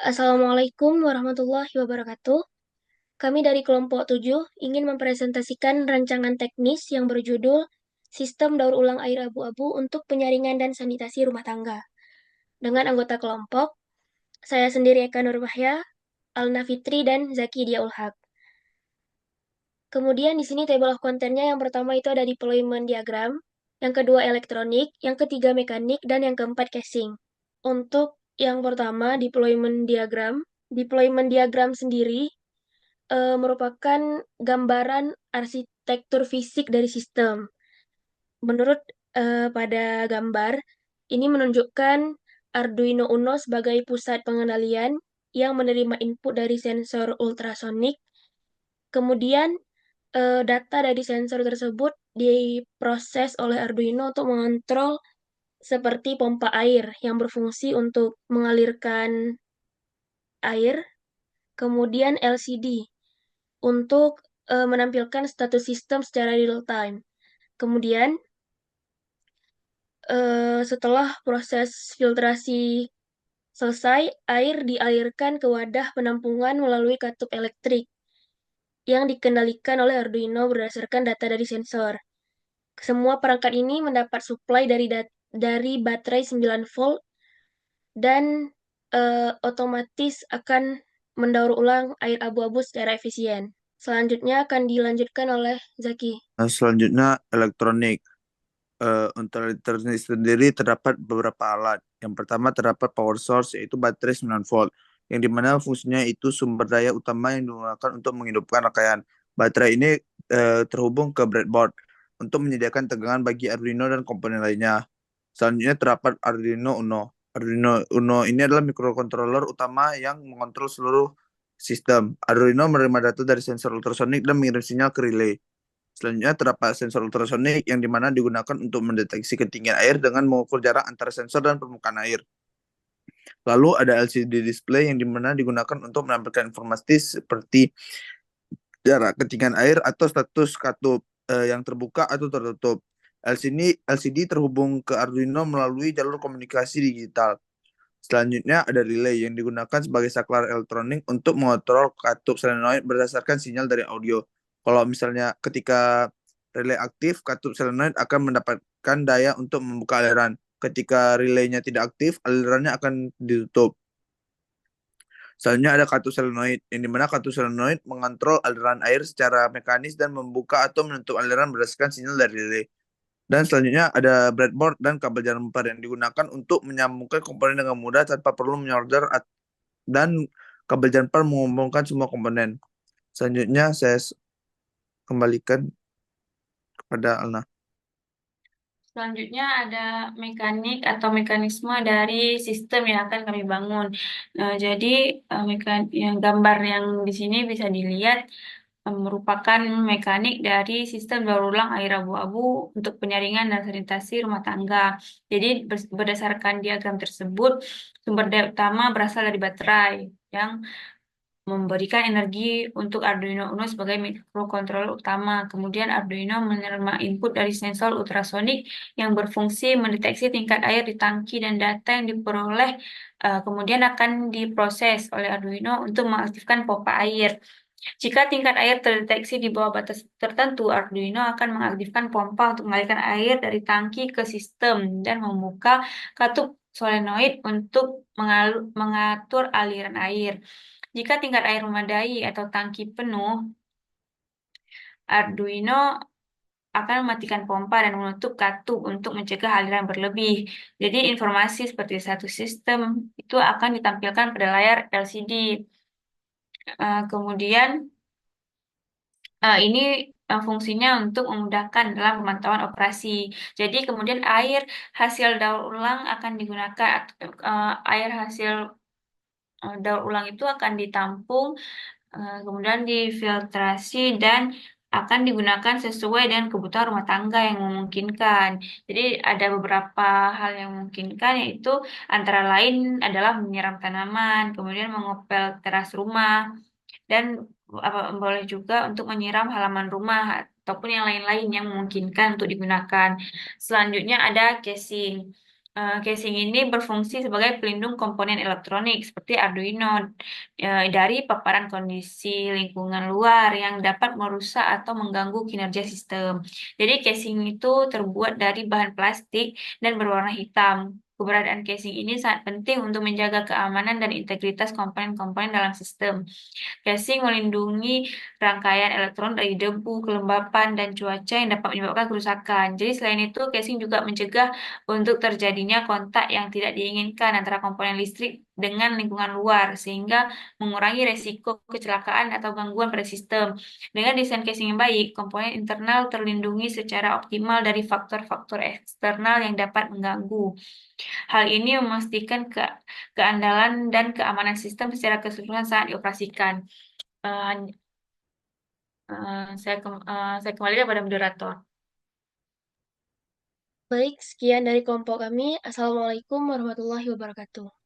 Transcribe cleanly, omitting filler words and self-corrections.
Assalamualaikum warahmatullahi wabarakatuh. Kami dari kelompok 7 ingin mempresentasikan rancangan teknis yang berjudul Sistem Daur Ulang Air Abu-abu untuk Penyaringan dan Sanitasi Rumah Tangga. Dengan anggota kelompok, saya sendiri Eka Nurmahya, Alna Fitri, dan Zaki Diaul Haq. Kemudian di sini table of content-nya yang pertama itu ada deployment diagram, yang kedua elektronik, yang ketiga mekanik, dan yang keempat casing. Untuk yang pertama deployment diagram sendiri merupakan gambaran arsitektur fisik dari sistem. Menurut pada gambar, ini menunjukkan Arduino Uno sebagai pusat pengendalian yang menerima input dari sensor ultrasonik. Kemudian data dari sensor tersebut diproses oleh Arduino untuk mengontrol seperti pompa air yang berfungsi untuk mengalirkan air, kemudian LCD untuk menampilkan status sistem secara real time. Kemudian setelah proses filtrasi selesai, air dialirkan ke wadah penampungan melalui katup elektrik yang dikendalikan oleh Arduino berdasarkan data dari sensor. Semua perangkat ini mendapat supply dari baterai 9 volt dan otomatis akan mendaur ulang air abu-abu secara efisien. Selanjutnya akan dilanjutkan oleh Zaki. Selanjutnya elektronik. Untuk elektronik sendiri terdapat beberapa alat. Yang pertama terdapat power source yaitu baterai 9 volt yang dimana fungsinya itu sumber daya utama yang digunakan untuk menghidupkan rangkaian. Baterai ini terhubung ke breadboard untuk menyediakan tegangan bagi Arduino dan komponen lainnya. Selanjutnya terdapat Arduino Uno. Arduino Uno ini adalah mikrokontroler utama yang mengontrol seluruh sistem. Arduino menerima data dari sensor ultrasonik dan mengirim sinyal ke relay. Selanjutnya terdapat sensor ultrasonik yang dimana digunakan untuk mendeteksi ketinggian air dengan mengukur jarak antara sensor dan permukaan air. Lalu ada LCD display yang dimana digunakan untuk menampilkan informasi seperti jarak ketinggian air atau status katup yang terbuka atau tertutup. LCD terhubung ke Arduino melalui jalur komunikasi digital. Selanjutnya ada relay yang digunakan sebagai saklar elektronik untuk mengontrol katup solenoid berdasarkan sinyal dari audio. Kalau misalnya ketika relay aktif, katup solenoid akan mendapatkan daya untuk membuka aliran. Ketika relaynya tidak aktif, alirannya akan ditutup. Selanjutnya ada katup solenoid, yang dimana katup solenoid mengontrol aliran air secara mekanis dan membuka atau menutup aliran berdasarkan sinyal dari relay. Dan selanjutnya ada breadboard dan kabel jumper yang digunakan untuk menyambungkan komponen dengan mudah tanpa perlu menyorder dan kabel jumper menghubungkan semua komponen. Selanjutnya saya kembalikan kepada Alna. Selanjutnya ada mekanik atau mekanisme dari sistem yang akan kami bangun. Jadi yang gambar yang di sini bisa dilihat merupakan mekanik dari sistem daur ulang air abu-abu untuk penyaringan dan sanitasi rumah tangga. Jadi berdasarkan diagram tersebut, sumber daya utama berasal dari baterai yang memberikan energi untuk Arduino Uno sebagai mikrokontroler utama. Kemudian Arduino menerima input dari sensor ultrasonik yang berfungsi mendeteksi tingkat air di tangki dan data yang diperoleh kemudian akan diproses oleh Arduino untuk mengaktifkan pompa air. Jika tingkat air terdeteksi di bawah batas tertentu, Arduino akan mengaktifkan pompa untuk mengalirkan air dari tangki ke sistem dan membuka katup solenoid untuk mengatur aliran air. Jika tingkat air memadai atau tangki penuh, Arduino akan mematikan pompa dan menutup katup untuk mencegah aliran berlebih. Jadi informasi seperti satu sistem itu akan ditampilkan pada layar LCD. Kemudian ini fungsinya untuk memudahkan dalam pemantauan operasi. Jadi kemudian air hasil daur ulang akan digunakan, air hasil daur ulang itu akan ditampung, kemudian difiltrasi dan akan digunakan sesuai dengan kebutuhan rumah tangga yang memungkinkan. Jadi ada beberapa hal yang memungkinkan, yaitu antara lain adalah menyiram tanaman, kemudian mengepel teras rumah, dan boleh juga untuk menyiram halaman rumah ataupun yang lain-lain yang memungkinkan untuk digunakan. Selanjutnya ada casing. Casing ini berfungsi sebagai pelindung komponen elektronik seperti Arduino dari paparan kondisi lingkungan luar yang dapat merusak atau mengganggu kinerja sistem. Jadi casing itu terbuat dari bahan plastik dan berwarna hitam. Keberadaan casing ini sangat penting untuk menjaga keamanan dan integritas komponen-komponen dalam sistem. Casing melindungi rangkaian elektron dari debu, kelembapan, dan cuaca yang dapat menyebabkan kerusakan. Jadi selain itu, casing juga mencegah untuk terjadinya kontak yang tidak diinginkan antara komponen listrik dengan lingkungan luar, sehingga mengurangi resiko kecelakaan atau gangguan pada sistem. Dengan desain casing yang baik, komponen internal terlindungi secara optimal dari faktor-faktor eksternal yang dapat mengganggu. Hal ini memastikan keandalan dan keamanan sistem secara keseluruhan saat dioperasikan. Eh, saya kembali kepada moderator. Baik, sekian dari kelompok kami. Assalamualaikum warahmatullahi wabarakatuh.